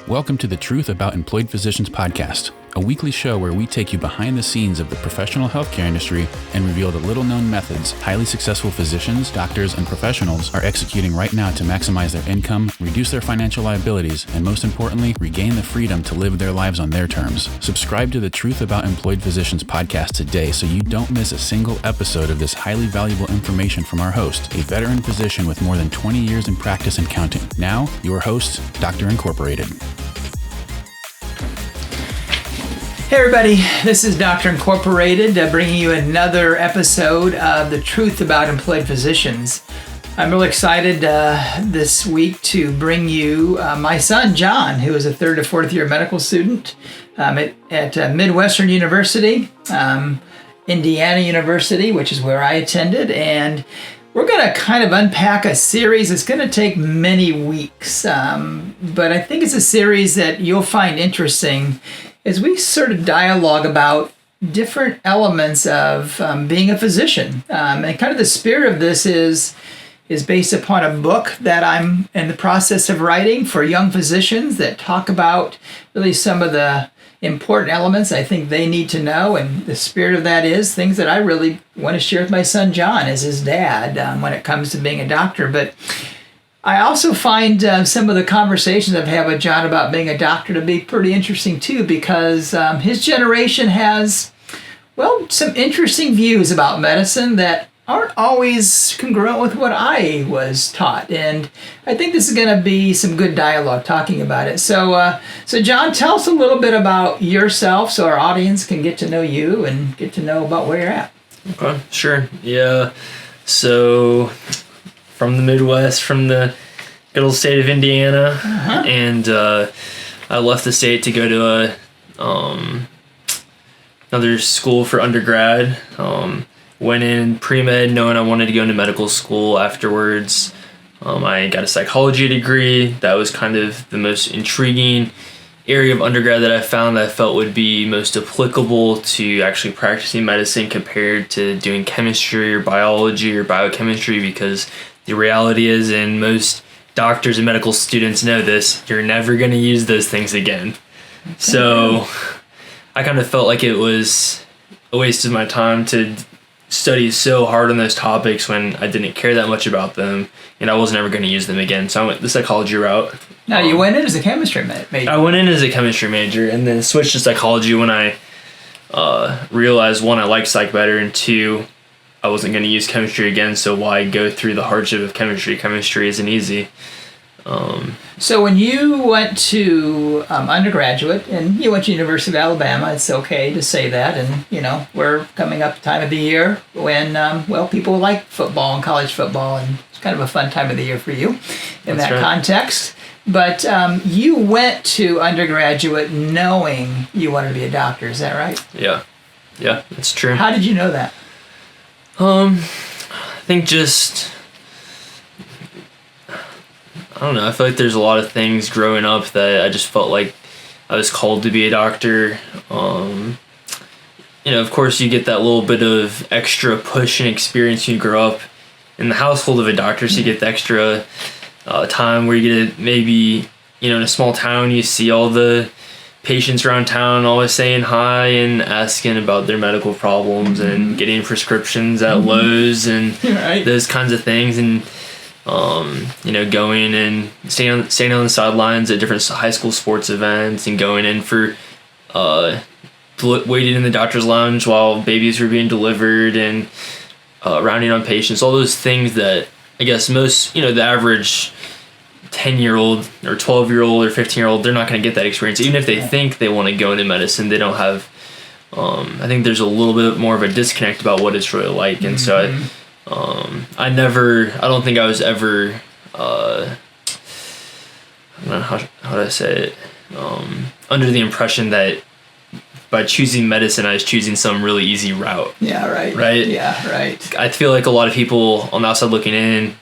Welcome to the Truth About Employed Physicians podcast, a weekly show where we take you behind the scenes of the professional healthcare industry and reveal the little-known methods highly successful physicians, doctors, and professionals are executing right now to maximize their income, reduce their financial liabilities, and most importantly, regain the freedom to live their lives on their terms. Subscribe to the Truth About Employed Physicians podcast today so you don't miss a single episode of this highly valuable information from our host, a veteran physician with more than 20 years in practice and counting. Now, your host, Dr. Incorporated. Hey everybody, this is Dr. Incorporated bringing you another episode of The Truth About Employed Physicians. I'm really excited this week to bring you my son John, who is a third to fourth year medical student at Midwestern University, Indiana University, which is where I attended, and we're going to kind of unpack a series. It's going to take many weeks, but I think it's a series that you'll find interesting as we sort of dialogue about different elements of being a physician. And kind of the spirit of this is based upon a book that I'm in the process of writing for young physicians that talk about really some of the important elements I think they need to know. And the spirit of that is things that I really want to share with my son John as his dad when it comes to being a doctor. But I also find some of the conversations I've had with John about being a doctor to be pretty interesting too, because his generation has, well, some interesting views about medicine that aren't always congruent with what I was taught. And I think this is going to be some good dialogue talking about it. So John, tell us a little bit about yourself so our audience can get to know you and get to know about where you're at. Okay, sure. Yeah. So from the Midwest, from the good old state of Indiana, and I left the state to go to another school for undergrad. Went in pre-med knowing I wanted to go into medical school afterwards. I got a psychology degree. That was kind of the most intriguing area of undergrad that I found that I felt would be most applicable to actually practicing medicine compared to doing chemistry or biology or biochemistry, because the reality is, and most doctors and medical students know this, you're never going to use those things again. Okay. So I kind of felt like it was a waste of my time to study so hard on those topics when I didn't care that much about them, and I wasn't ever going to use them again. So I went the psychology route. Now, you went in as a chemistry major. I went in as a chemistry major and then switched to psychology when I realized, one, I liked psych better, and two, I wasn't going to use chemistry again, so why go through the hardship of chemistry? Chemistry isn't easy. So when you went to undergraduate, and you went to University of Alabama, it's okay to say that, and we're coming up the time of the year when people like football and college football, and it's kind of a fun time of the year for you in that context. But you went to undergraduate knowing you wanted to be a doctor, is that right? Yeah, that's true. How did you know that? I think I don't know. I feel like there's a lot of things growing up that I just felt like I was called to be a doctor. Of course, you get that little bit of extra push and experience when you grow up in the household of a doctor, so you get the extra time where you get to maybe, in a small town, you see all the patients around town always saying hi and asking about their medical problems and getting prescriptions at Lowe's and those kinds of things, and going and staying on the sidelines at different high school sports events, and going in for waiting in the doctor's lounge while babies were being delivered, and rounding on patients, all those things that I guess most, the average 10-year-old or 12-year-old or 15-year-old, they're not going to get that experience. Even if they think they want to go into medicine, they don't have, I think there's a little bit more of a disconnect about what it's really like. And so I don't think I was ever, I don't know how do I say it, under the impression that by choosing medicine, I was choosing some really easy route. Yeah, right. Right? Yeah, right. I feel like a lot of people on the outside looking in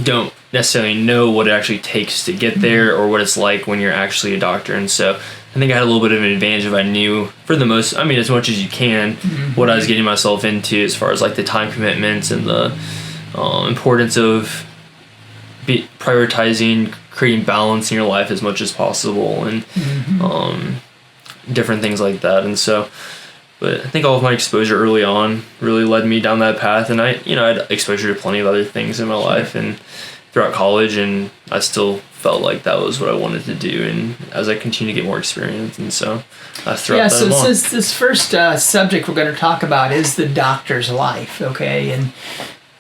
don't necessarily know what it actually takes to get there or what it's like when you're actually a doctor. And so I think I had a little bit of an advantage if I knew, for the most, as much as you can, what I was getting myself into as far as like the time commitments and the importance of prioritizing creating balance in your life as much as possible, and different things like that. And so, but I think all of my exposure early on really led me down that path, and I had exposure to plenty of other things in my life and throughout college, and I still felt like that was what I wanted to do, and as I continue to get more experience, and so I throughout that along. Since this first subject we're going to talk about is the doctor's life, okay, and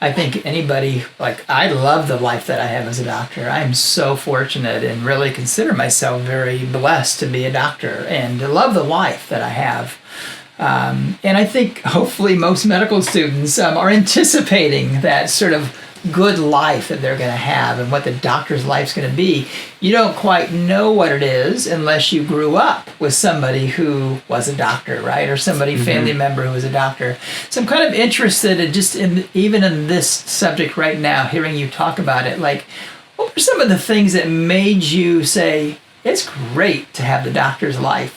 I think anybody, I love the life that I have as a doctor. I am so fortunate and really consider myself very blessed to be a doctor and to love the life that I have. And I think hopefully most medical students are anticipating that sort of good life that they're going to have and what the doctor's life's going to be. You don't quite know what it is unless you grew up with somebody who was a doctor, right? Or somebody, family member who was a doctor. So I'm kind of interested in even in this subject right now, hearing you talk about it, what were some of the things that made you say, it's great to have the doctor's life?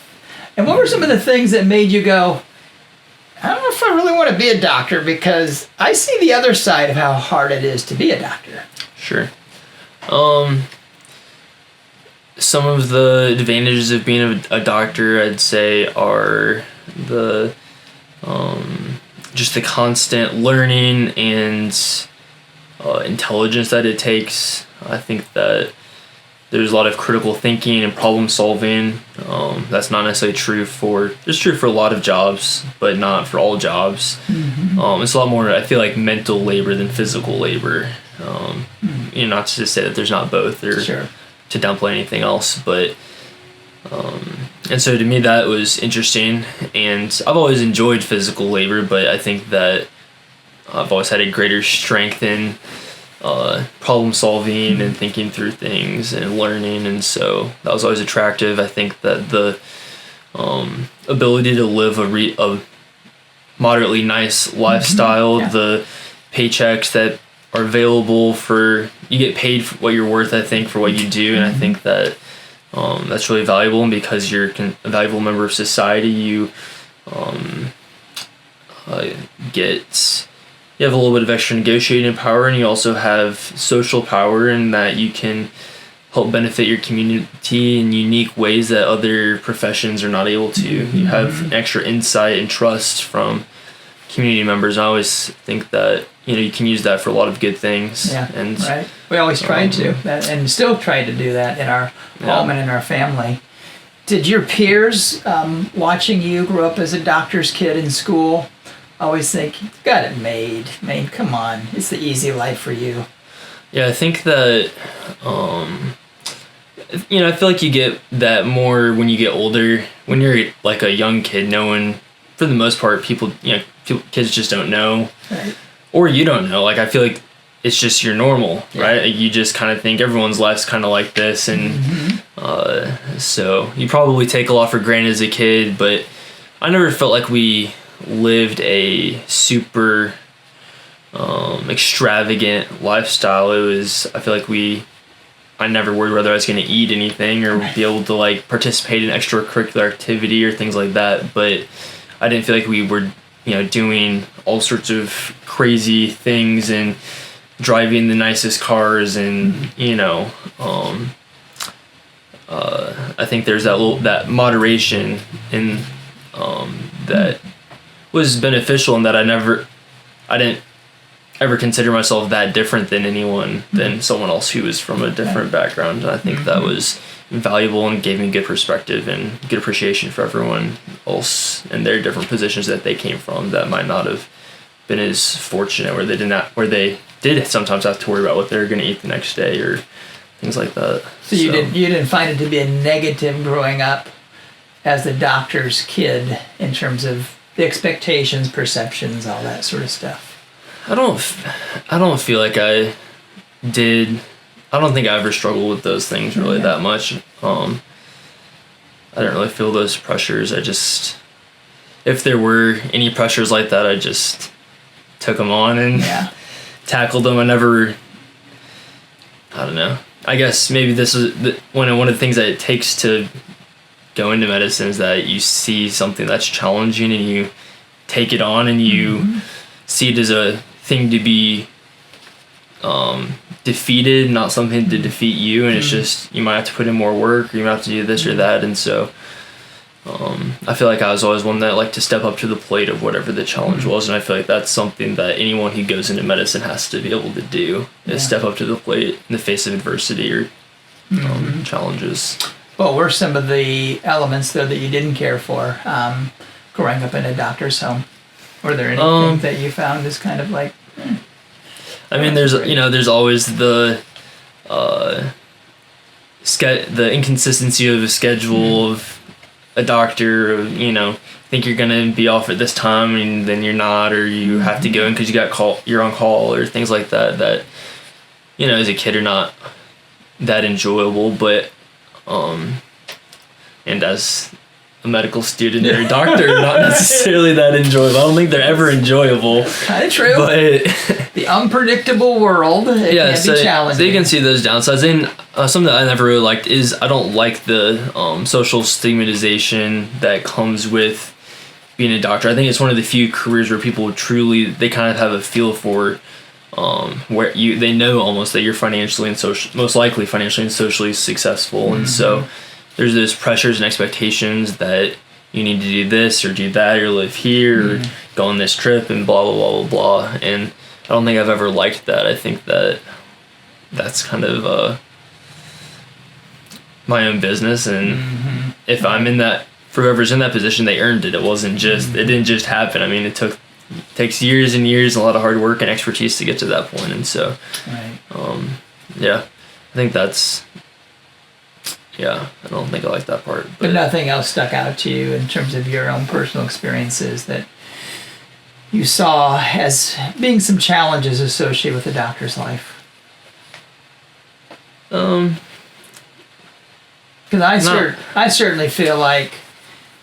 And what were some of the things that made you go, I don't know if I really want to be a doctor, because I see the other side of how hard it is to be a doctor. Sure. Some of the advantages of being a doctor, I'd say, are the just the constant learning and intelligence that it takes. I think that there's a lot of critical thinking and problem solving. That's not necessarily true it's true for a lot of jobs, but not for all jobs. It's a lot more, I feel like, mental labor than physical labor. Not to say that there's not both, or Sure. to downplay anything else, but and so to me that was interesting, and I've always enjoyed physical labor, but I think that I've always had a greater strength in problem solving and thinking through things and learning, and so that was always attractive. I think that the ability to live a moderately nice lifestyle, the paychecks that are available you get paid for what you're worth, I think, for what you do, and I think that that's really valuable, and because you're a valuable member of society, you you have a little bit of extra negotiating power, and you also have social power in that you can help benefit your community in unique ways that other professions are not able to. You have extra insight and trust from community members. I always think that you can use that for a lot of good things. Yeah, and right. We always tried to, and still try to do that in our home and in our family. Did your peers, watching you grow up as a doctor's kid in school, always think, you got it made? Man, come on, it's the easy life for you? Yeah, I think that, I feel like you get that more when you get older. When you're like a young kid, no one, for the most part, kids just don't know. Right. Or you don't know. I feel like it's just your normal, right? You just kind of think everyone's life's kind of like this, and so you probably take a lot for granted as a kid, but I never felt like we lived a super extravagant lifestyle. I feel like I never worried whether I was going to eat anything or be able to participate in extracurricular activity or things like that, but I didn't feel like we were doing all sorts of crazy things and driving the nicest cars, and I think there's that moderation in that was beneficial, in that I didn't ever consider myself that different than someone else who was from a different background. And I think that was valuable and gave me good perspective and good appreciation for everyone else and their different positions that they came from that might not have been as fortunate, where they did sometimes have to worry about what they were going to eat the next day or things like that. So you didn't find it to be a negative growing up as the doctor's kid in terms of the expectations, perceptions, all that sort of stuff? I don't feel like I did. I don't think I ever struggled with those things really that much. I didn't really feel those pressures. If there were any pressures like that, I just took them on and tackled them. I don't know. I guess maybe this is one of the things that it takes to go into medicine is that you see something that's challenging and you take it on and you see it as a thing to be defeated, not something to defeat you, and it's just you might have to put in more work, or you might have to do this or that, and so I feel like I was always one that liked to step up to the plate of whatever the challenge was, and I feel like that's something that anyone who goes into medicine has to be able to do, is step up to the plate in the face of adversity or challenges. What were some of the elements, though, that you didn't care for growing up in a doctor's home? Were there anything that you found is kind of like... I mean, there's always the inconsistency of a schedule of a doctor. Think you're gonna be off at this time and then you're not, or you have to go in because you're on call, or things like that. That as a kid are not that enjoyable, but and as a medical student or a doctor, not necessarily that enjoyable. I don't think they're ever enjoyable. Kind of true. But the unpredictable world can be challenging. So you can see those downsides. And something that I never really liked is I don't like the social stigmatization that comes with being a doctor. I think it's one of the few careers where people truly, they kind of have a feel for where they know almost that you're financially and most likely financially and socially successful. And so there's those pressures and expectations that you need to do this or do that or live here or go on this trip and blah, blah, blah, blah, blah. And I don't think I've ever liked that. I think that that's kind of my own business. And if I'm in that, for whoever's in that position, they earned it. It wasn't just, it didn't just happen. I mean, it takes years and years, a lot of hard work and expertise to get to that point. And so, I think that's, I don't think I like that part. But nothing else stuck out to you in terms of your own personal experiences that you saw as being some challenges associated with a doctor's life? Because I certainly feel like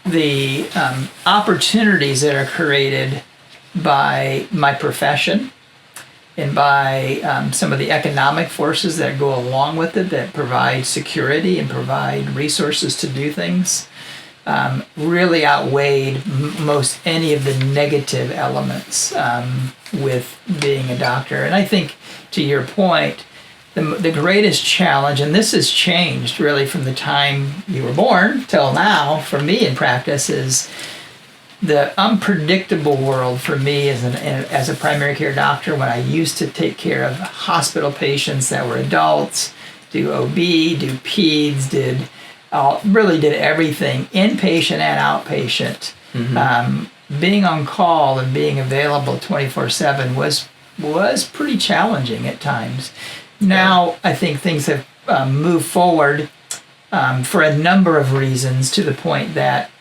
the opportunities that are created by my profession and by some of the economic forces that go along with it that provide security and provide resources to do things really outweighed most any of the negative elements with being a doctor. And I think, to your point, the greatest challenge, and this has changed really from the time you were born till now for me in practice, is the unpredictable world for me as a primary care doctor when I used to take care of hospital patients that were adults, do OB, do peds, really did everything, inpatient and outpatient. Being on call and being available 24/7 was pretty challenging at times. Now I think things have moved forward for a number of reasons to the point that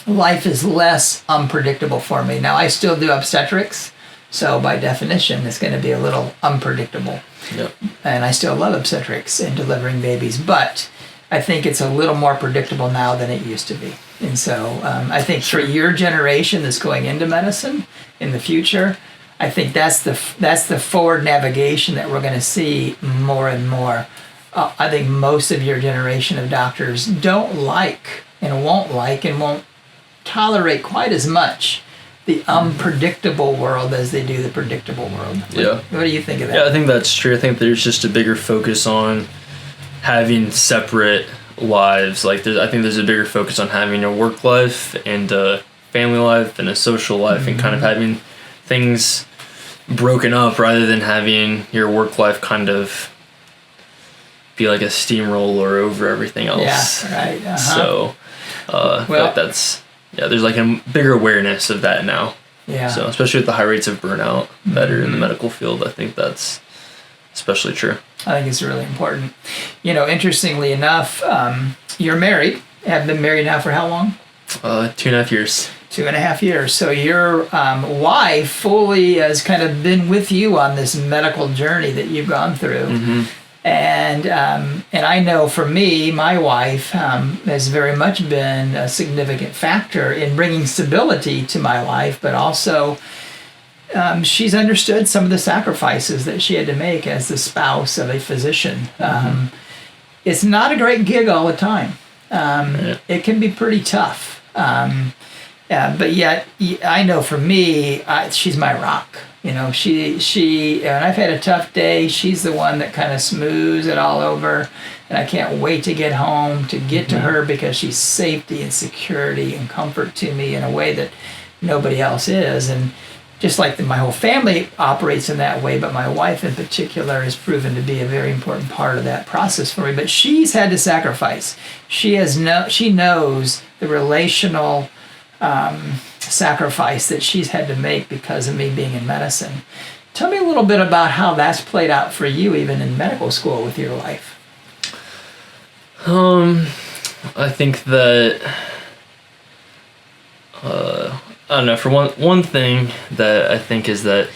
life is less unpredictable for me. Now I still do obstetrics, so by definition it's going to be a little unpredictable. Yep. And I still love obstetrics and delivering babies, but I think it's a little more predictable now than it used to be. And so I think for your generation that's going into medicine in the future, I think that's the forward navigation that we're going to see more and more. I think most of your generation of doctors don't like and won't tolerate quite as much the unpredictable world as they do the predictable world. What do you think of that? Yeah, I think that's true. I think there's just a bigger focus on having separate lives. I think there's a bigger focus on having a work life and a family life and a social life, and kind of having things broken up rather than having your work life kind of be like a steamroller over everything else. Yeah, right. So I feel like that's, there's like a bigger awareness of that now. Yeah. So especially with the high rates of burnout that are in the medical field, I think that's especially true. I think it's really important. Interestingly enough, you're married. Have been married now for how long? 2.5 years. 2.5 years. So your wife fully has kind of been with you on this medical journey that you've gone through. And I know for me, my wife has very much been a significant factor in bringing stability to my life, but also she's understood some of the sacrifices that she had to make as the spouse of a physician. It's not a great gig all the time. It can be pretty tough. But yet, I know for me, she's my rock. She, and I've had a tough day. She's the one that kind of smooths it all over. And I can't wait to get home, to get to her, because she's safety and security and comfort to me in a way that nobody else is. And just like my whole family operates in that way, but my wife in particular has proven to be a very important part of that process for me. But she's had to sacrifice. She knows the relational sacrifice that she's had to make because of me being in medicine. Tell me a little bit about how that's played out for you, even in medical school, with your life. I think that I don't know. For one thing that I think is that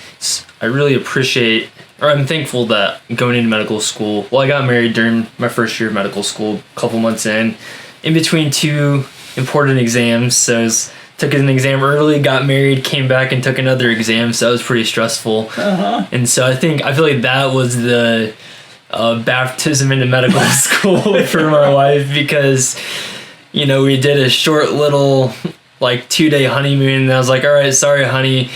I really appreciate, or I'm thankful that going into medical school. Well, I got married during my first year of medical school, a couple months in between two important exams. So took an exam early, got married, came back and took another exam. So that was pretty stressful. And so I feel like that was the baptism into medical school for my wife, because we did a short little 2-day honeymoon, and I was like, all right, sorry honey,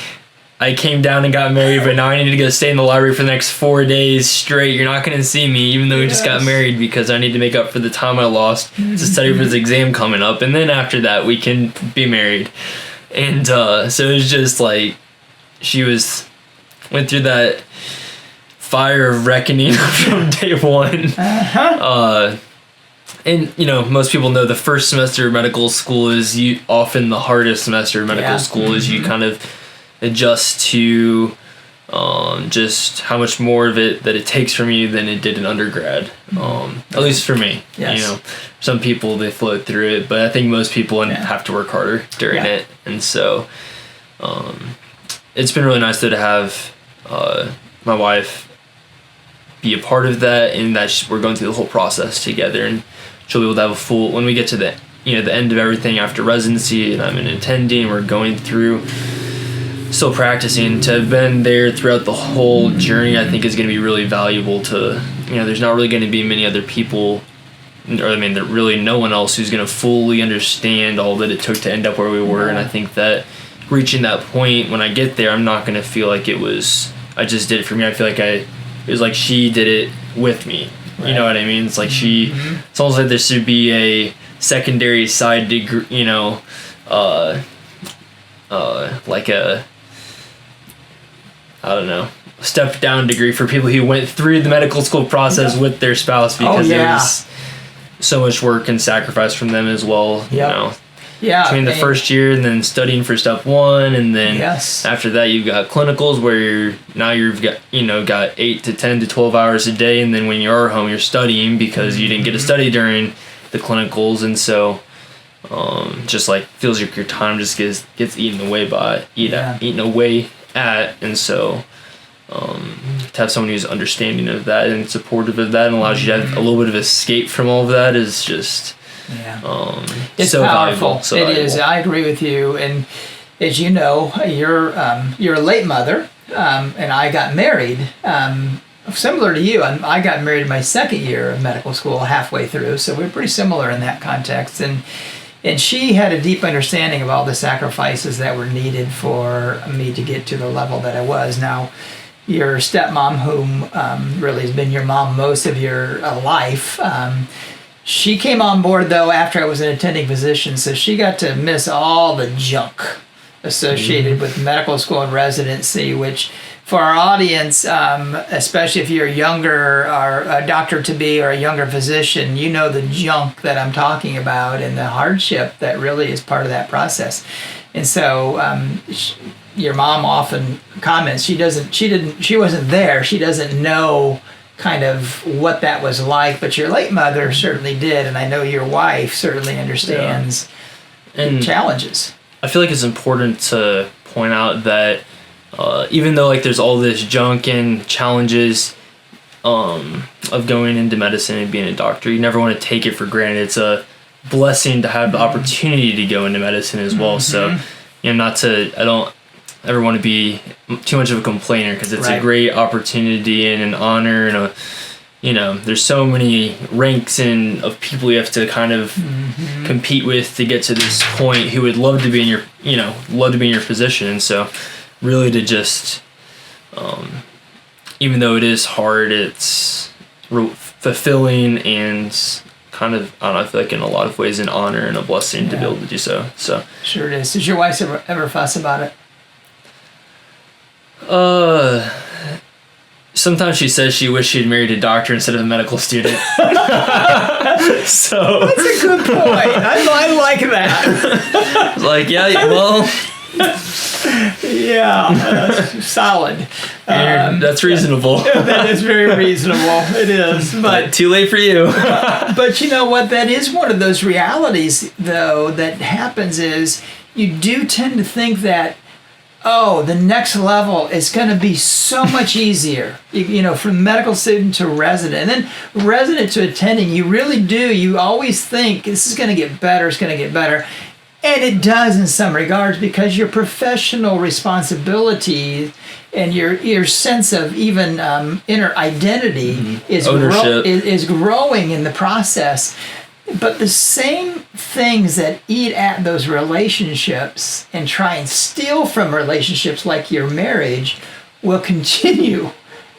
I came down and got married, but now I need to go stay in the library for the next 4 days straight. You're not going to see me, even though we just got married, because I need to make up for the time I lost to study for this exam coming up, and then after that we can be married. And so it was just she went through that fire of reckoning from day one. And most people know the first semester of medical school is often the hardest semester of medical school, as you kind of adjust to just how much more of it that it takes from you than it did in undergrad. At least for me. Yes. Some people, they float through it, but I think most people have to work harder during it. And so it's been really nice to have my wife be a part of that, and that we're going through the whole process together, and she'll be able to have a full, when we get to the the end of everything after residency, and I'm an attending, we're going through, still practicing, to have been there throughout the whole journey, I think is going to be really valuable to, there's not really going to be many other people, or really no one else who's going to fully understand all that it took to end up where we were. And I think that reaching that point, when I get there, I'm not going to feel like it was, I just did it for me. I feel like it was like she did it with me. Right. You know what I mean? It's like it's almost like there should be a secondary side degree, like a, I don't know, step down degree for people who went through the medical school process with their spouse, because there was so much work and sacrifice from them as well. Between the first year and then studying for step one, and then after that you've got clinicals where you've got 8 to 10 to 12 hours a day, and then when you are home you're studying because you didn't get to study during the clinicals. And so just feels like your time just gets eaten away at, and so to have someone who's understanding of that and supportive of that and allows you to have a little bit of escape from all of that is just it's so powerful. Valuable, so it valuable. Is. I agree with you. And as you know, you're a late mother, and I got married similar to you. I got married in my second year of medical school, halfway through, so we're pretty similar in that context. And she had a deep understanding of all the sacrifices that were needed for me to get to the level that I was. Now, your stepmom, whom really has been your mom most of your life, she came on board, though, after I was an attending physician, so she got to miss all the junk associated with medical school and residency, which for our audience, especially if you're younger or a doctor-to-be or a younger physician, you know the junk that I'm talking about and the hardship that really is part of that process. And so your mom often comments, she wasn't there, she doesn't know kind of what that was like, but your late mother certainly did, and I know your wife certainly understands the challenges. I feel like it's important to point out that even though there's all this junk and challenges of going into medicine and being a doctor, you never want to take it for granted. It's a blessing to have the opportunity to go into medicine as well. So I don't ever want to be too much of a complainer, because it's a great opportunity and an honor and there's so many ranks of people you have to kind of compete with to get to this point who would love to be in your position. And so really to just, even though it is hard, it's fulfilling and kind of, I don't know, I feel like in a lot of ways an honor and a blessing to be able to do so. So sure it is. Does your wife ever fuss about it? Sometimes she says she wished she'd married a doctor instead of a medical student. So that's a good point. I like that. Like, yeah, well, yeah, that's solid. That's reasonable. That is very reasonable. It is, but too late for you. But you know what? That is one of those realities, though, that happens is you do tend to think that, oh, the next level is going to be so much easier. From medical student to resident, and then resident to attending, you really do. You always think this is going to get better. It's going to get better. And it does in some regards, because your professional responsibility and your sense of even inner identity is growing in the process. But the same things that eat at those relationships and try and steal from relationships like your marriage will continue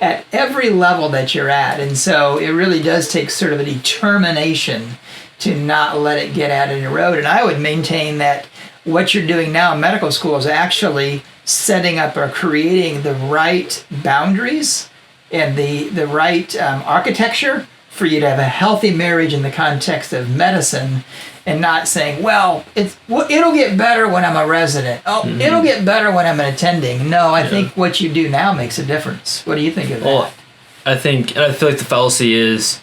at every level that you're at. And so it really does take sort of a determination to not let it get out of your road. And I would maintain that what you're doing now in medical school is actually setting up or creating the right boundaries and the right architecture for you to have a healthy marriage in the context of medicine, and not saying, well, it'll get better when I'm a resident. Oh, it'll get better when I'm an attending. No, I think what you do now makes a difference. What do you think of that? Well, I feel like the fallacy is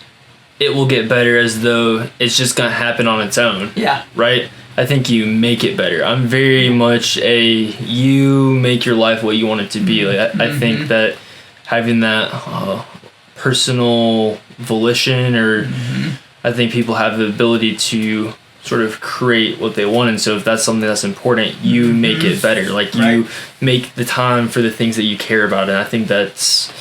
it will get better as though it's just going to happen on its own. Yeah. Right? I think you make it better. I'm very much you make your life what you want it to be. Like I think that having that personal volition, or I think people have the ability to sort of create what they want. And so if that's something that's important, you make it better. Like you make the time for the things that you care about. And I think that's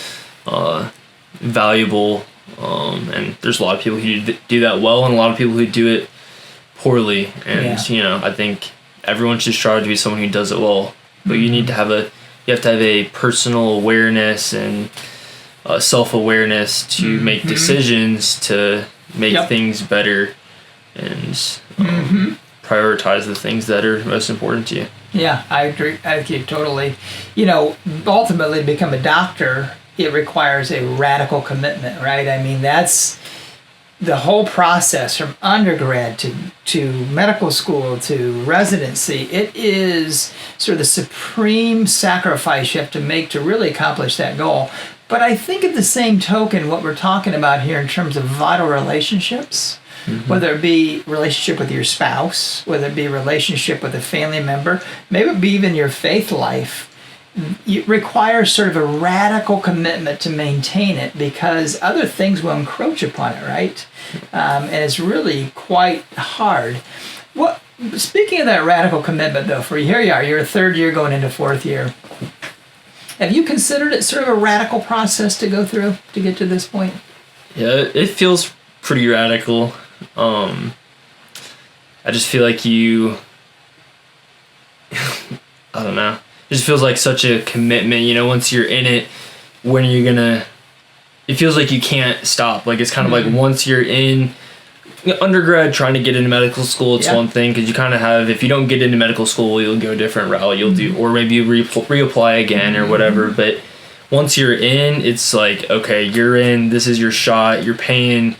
valuable. And there's a lot of people who do that well, and a lot of people who do it poorly. And I think everyone should strive to be someone who does it well. But you have to have a personal awareness and self-awareness to make decisions to make things better and prioritize the things that are most important to you. Yeah, I agree totally. Ultimately, to become a doctor, it requires a radical commitment, right? I mean, that's the whole process from undergrad to medical school to residency. It is sort of the supreme sacrifice you have to make to really accomplish that goal. But I think at the same token, what we're talking about here in terms of vital relationships, whether it be relationship with your spouse, whether it be relationship with a family member, maybe it be even your faith life, it requires sort of a radical commitment to maintain it, because other things will encroach upon it, right? And it's really quite hard. Speaking of that radical commitment, though, here you are, you're a third year going into fourth year. Have you considered it sort of a radical process to go through to get to this point? Yeah, it feels pretty radical. I just feel like I don't know. It just feels like such a commitment, once you're in it, when are you gonna, it feels like you can't stop. Like it's kind of like once you're in undergrad trying to get into medical school, it's one thing, because you kind of have, if you don't get into medical school, you'll go a different route, you'll do, or maybe you reapply again or whatever. But once you're in, it's like, okay, you're in, this is your shot, you're paying,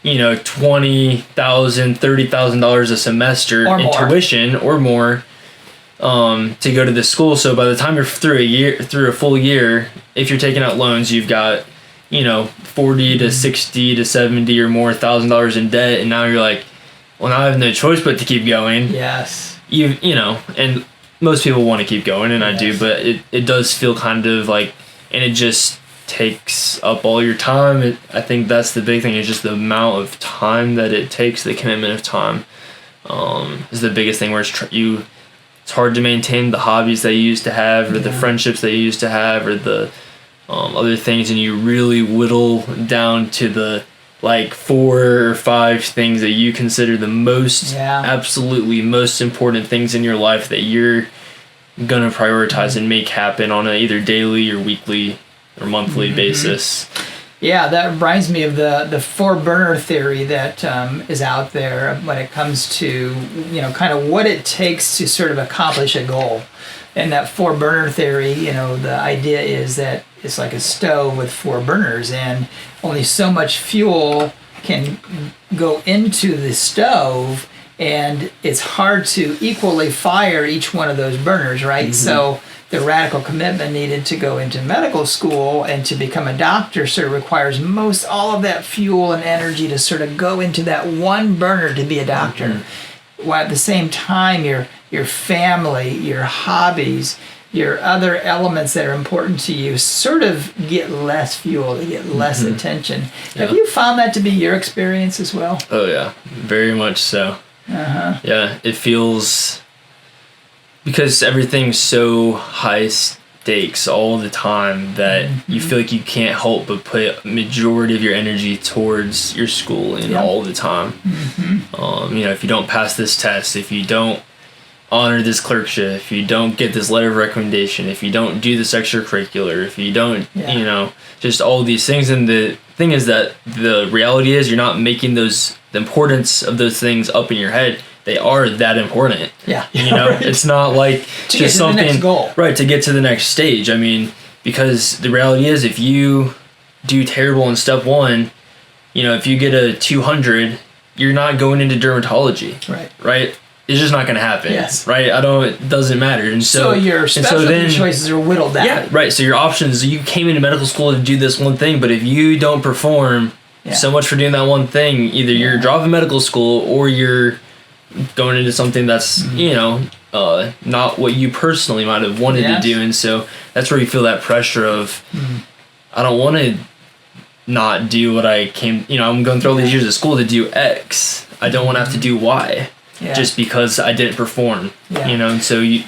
$20,000, $30,000 a semester in tuition or more to go to this school. So by the time you're through a full year, if you're taking out loans, you've got $40 to $60 to $70 or more $1,000 in debt, and now you're like, well, now I have no choice but to keep going. Yes. And most people want to keep going, and I do, but it does feel kind of like, and it just takes up all your time. I think that's the big thing, is just the amount of time that it takes, the commitment of time is the biggest thing, where it's hard to maintain the hobbies that you used to have, or the friendships that you used to have, or the other things, and you really whittle down to the like 4 or 5 things that you consider the most absolutely most important things in your life that you're gonna prioritize and make happen on a either daily or weekly or monthly basis. Yeah, that reminds me of the 4 burner theory that is out there when it comes to, kind of what it takes to sort of accomplish a goal. And that 4 burner theory, the idea is that it's like a stove with 4 burners, and only so much fuel can go into the stove, and it's hard to equally fire each one of those burners, right? So the radical commitment needed to go into medical school and to become a doctor sort of requires most all of that fuel and energy to sort of go into that one burner to be a doctor. While at the same time, your family, your hobbies, your other elements that are important to you sort of get less fuel, they get less attention. Have you found that to be your experience as well? Oh yeah, very much so. Yeah, it feels, because everything's so high stakes all the time that you feel like you can't help but put majority of your energy towards your schooling all the time. If you don't pass this test, if you don't honor this clerkship, if you don't get this letter of recommendation, if you don't do this extracurricular, if you don't, just all these things. And the thing is that the reality is you're not making the importance of those things up in your head. They are that important. Yeah. Right. It's not like to just something, the next goal. Right, to get to the next stage. I mean, because the reality is if you do terrible in step 1, if you get a 200, you're not going into dermatology. Right? It's just not going to happen. Yes. Right? It doesn't matter. And so your specialty choices are whittled down. Yeah, right. So your options, you came into medical school to do this one thing, but if you don't perform, so much for doing that one thing, either you're dropping medical school or you're going into something that's, not what you personally might have wanted to do. And so that's where you feel that pressure of, I don't want to not do what I came, I'm going through all these years of school to do X. I don't want to have to do Y. Just because I didn't perform, and so in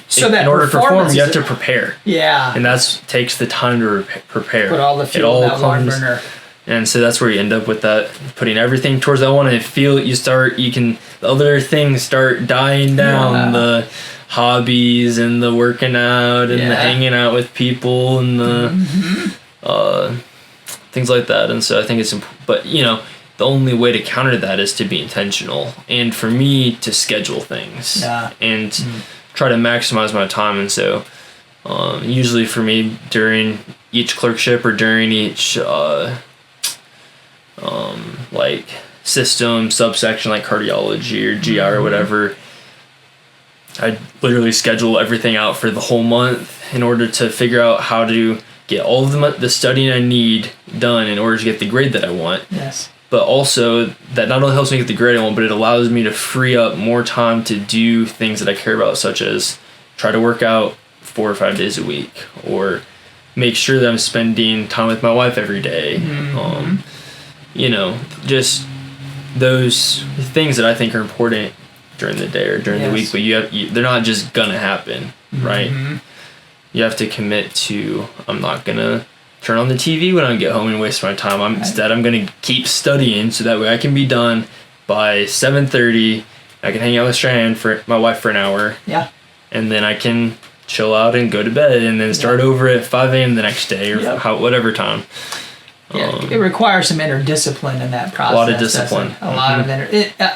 order to perform, you have to prepare. And that takes the time to prepare. Put all the fuel in that one burner. And so that's where you end up with that, putting everything towards that one. And the other things start dying down, the hobbies and the working out and the hanging out with people and the things like that. And so I think it's important, but the only way to counter that is to be intentional, and for me to schedule things and try to maximize my time. And so usually for me during each clerkship or during each like system subsection like cardiology or GI or whatever, I literally schedule everything out for the whole month in order to figure out how to get all of the studying I need done in order to get the grade that I want. But also that not only helps me get the grade I want, but it allows me to free up more time to do things that I care about, such as try to work out 4 or 5 days a week, or make sure that I'm spending time with my wife every day. Just those things that I think are important during the day or during the week, but they're not just gonna happen, right? You have to commit to, I'm not gonna turn on the TV when I get home and waste my time. Instead, I'm going to keep studying so that way I can be done by 7:30. I can hang out with my wife for an hour. And then I can chill out and go to bed and then start over at 5 a.m. the next day or whatever time. It requires some inner discipline in that process. A lot of discipline. A lot of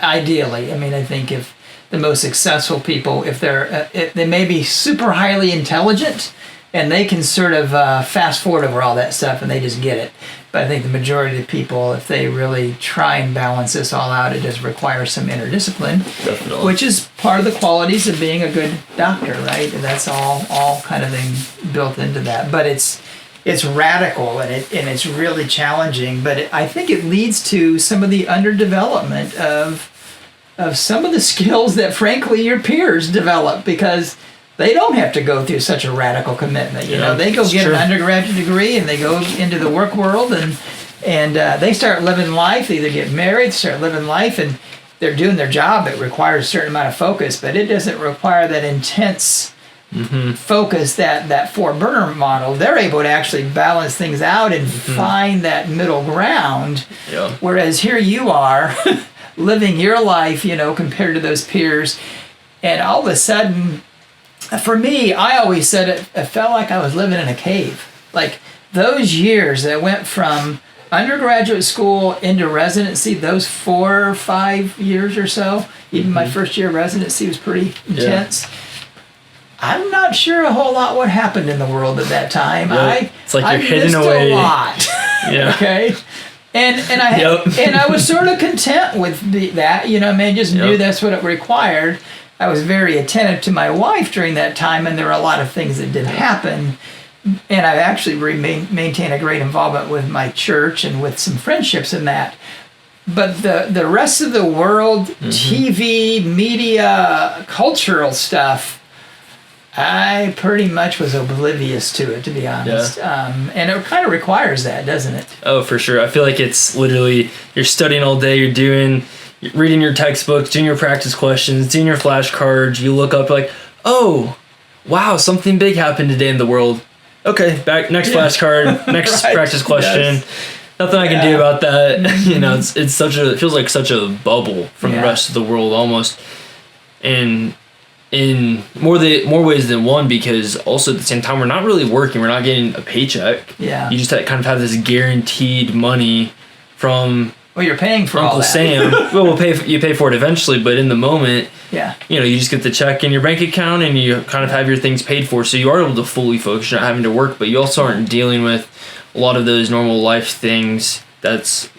ideally. I mean, I think if the most successful people, if they may be super highly intelligent, and they can sort of fast forward over all that stuff and they just get it. But I think the majority of people, if they really try and balance this all out, it does require some inner discipline. Definitely. Which is part of the qualities of being a good doctor, right? And that's all kind of thing built into that. But it's radical and it's really challenging. But I think it leads to some of the underdevelopment of some of the skills that, frankly, your peers develop, because they don't have to go through such a radical commitment. They go get an undergraduate degree and they go into the work world and they start living life. They either get married, start living life, and they're doing their job. It requires a certain amount of focus, but it doesn't require that intense focus, that four burner model, they're able to actually balance things out and find that middle ground. Yeah. Whereas here you are living your life, compared to those peers. And all of a sudden, for me, I always said it felt like I was living in a cave. Like those years that went from undergraduate school into residency, those 4 or 5 years or so, even my first year of residency was pretty intense. Yeah. I'm not sure a whole lot what happened in the world at that time. Yep. It's like you're hidden away. A lot. Yeah. Okay. And I was sort of content with that. Just knew that's what it required. I was very attentive to my wife during that time, and there were a lot of things that did happen. And I actually maintained a great involvement with my church and with some friendships in that. But the rest of the world, TV, media, cultural stuff, I pretty much was oblivious to it, to be honest. Yeah. And it kind of requires that, doesn't it? Oh, for sure. I feel like it's literally, you're studying all day, you're reading your textbooks, doing your practice questions, doing your flashcards. You look up like, oh, wow, something big happened today in the world. Okay, back next flashcard, next right. Practice question. Yes. Nothing I can do about that. It feels like such a bubble from the rest of the world almost. And in more ways than one, because also at the same time we're not really working, we're not getting a paycheck. Yeah. You just kind of have this guaranteed money from you're paying for Uncle all that. Sam. Well, you pay for it eventually, but in the moment, you just get the check in your bank account and you kind of have your things paid for, so you are able to fully focus. You're not having to work, but you also aren't dealing with a lot of those normal life things that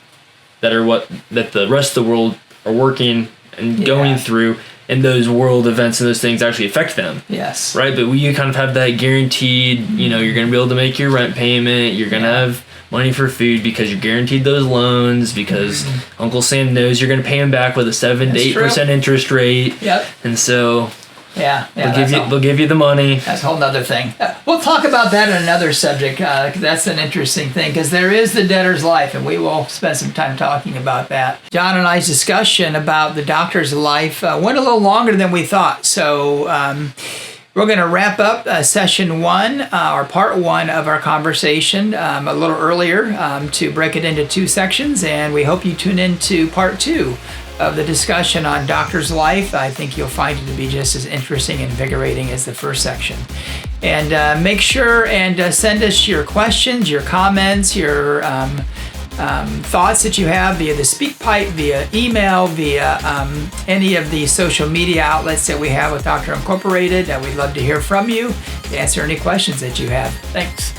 the rest of the world are working and going through, and those world events and those things actually affect them. Yes. Right, but you kind of have that guaranteed, you're going to be able to make your rent payment, you're going to have money for food because you're guaranteed those loans, because Uncle Sam knows you're going to pay him back with a 7 to 8% interest rate. Yep. And so they'll give you the money. That's a whole nother thing. We'll talk about that in another subject. That's an interesting thing, because there is the debtor's life, and we will spend some time talking about that. John and I's discussion about the doctor's life went a little longer than we thought. So we're going to wrap up session 1, or part 1 of our conversation a little earlier to break it into 2 sections, and we hope you tune into part 2 of the discussion on doctor's life. I think you'll find it to be just as interesting and invigorating as the first section. And make sure and send us your questions, your comments, your thoughts that you have via the SpeakPipe, via email, via any of the social media outlets that we have with Doctor Incorporated. We'd love to hear from you, to answer any questions that you have. Thanks.